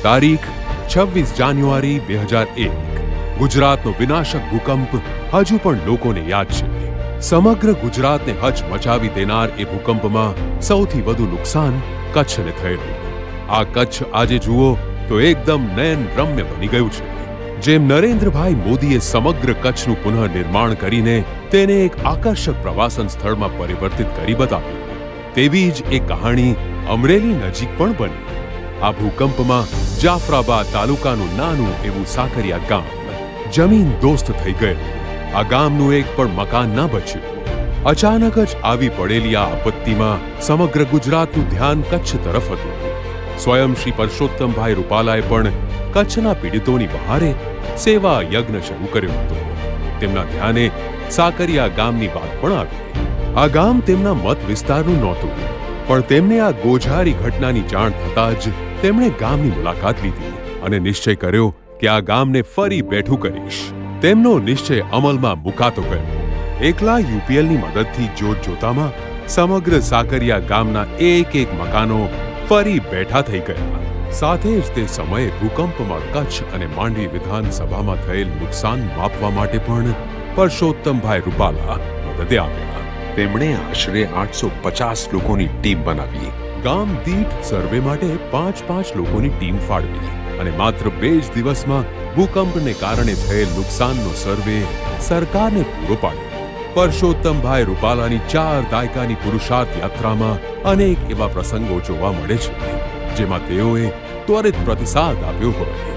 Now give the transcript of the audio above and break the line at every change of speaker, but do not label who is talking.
તારીખ 26 જાન્યુઆરી 2001. ગુજરાતનો વિનાશક ભૂકંપ હજુ પણ લોકોને યાદ છે. સમગ્ર ગુજરાતને હચમચાવી દેનાર એ ભૂકંપમાં સૌથી વધુ નુકસાન કચ્છને થયેલું. આ કચ્છ આજે જુઓ તો એકદમ નયનરમ્ય બની ગયું છે. જેમ નરેન્દ્રભાઈ મોદીએ સમગ્ર કચ્છનું પુનઃનિર્માણ કરીને તેને એક આકર્ષક પ્રવાસન સ્થળમાં પરિવર્તિત કરી બતાવ્યું, તેવી જ એક કહાણી અમરેલી નજીક પણ બની. આ ભૂકંપમાં જાફરાબાદ તાલુકાનું નાનું એવું સાકરિયા ગામ જમીન દોસ્ત થઈ ગયું. આ ગામનું એક પણ મકાન ન બચ્યું. અચાનક જ આવી પડેલી આ આપત્તિમાં સમગ્ર ગુજરાતનું ધ્યાન કચ્છ તરફ હતું. સ્વયં શ્રી પરસોત્તમભાઈ રૂપાલાએ પણ કચ્છના પીડિતોની વહારે સેવા યજ્ઞ શરૂ કર્યો હતો. તેમના ધ્યાને સાકરિયા ગામની વાત પણ આવી. આ ગામ તેમના મત વિસ્તારનું નહોતું, પણ તેમને આ ગોઝારી ઘટનાની જાણ થતાં જ તેમણે ગામની મુલાકાત લીધી અને નિશ્ચય કર્યો કે આ ગામને ફરી બેઠું કરીશ. તેમનો નિશ્ચય અમલમાં મુકાતો ગયો. એકલા યુપીએલની મદદથી જોતજોતામાં સમગ્ર સાકરિયા ગામના એક મકાનો ફરી બેઠા થઈ ગયા. સાથે જ તે સમયે ભૂકંપમાં કચ્છ અને માંડવી વિધાનસભામાં થયેલ નુકસાન માપવા માટે પણ પરસોત્તમભાઈ રૂપાલા મદદે આવ્યા. તેમણે આશરે 850 લોકોની ટીમ બનાવી. ગામ દીઠ સર્વે માટે 5 લોકોની ટીમ ફાળવી અને માત્ર 2 જ દિવસમાં ભૂકંપને કારણે થયેલ નુકસાનનો સર્વે સરકારને પૂરો પાડ્યો. પરસોત્તમભાઈ રૂપાલાની 4 દાયકાની પુરુષાર્થ યાત્રામાં અનેક એવા પ્રસંગો જોવા મળે છે જેમાં તેઓએ ત્વરિત પ્રતિસાદ આપ્યો હોય.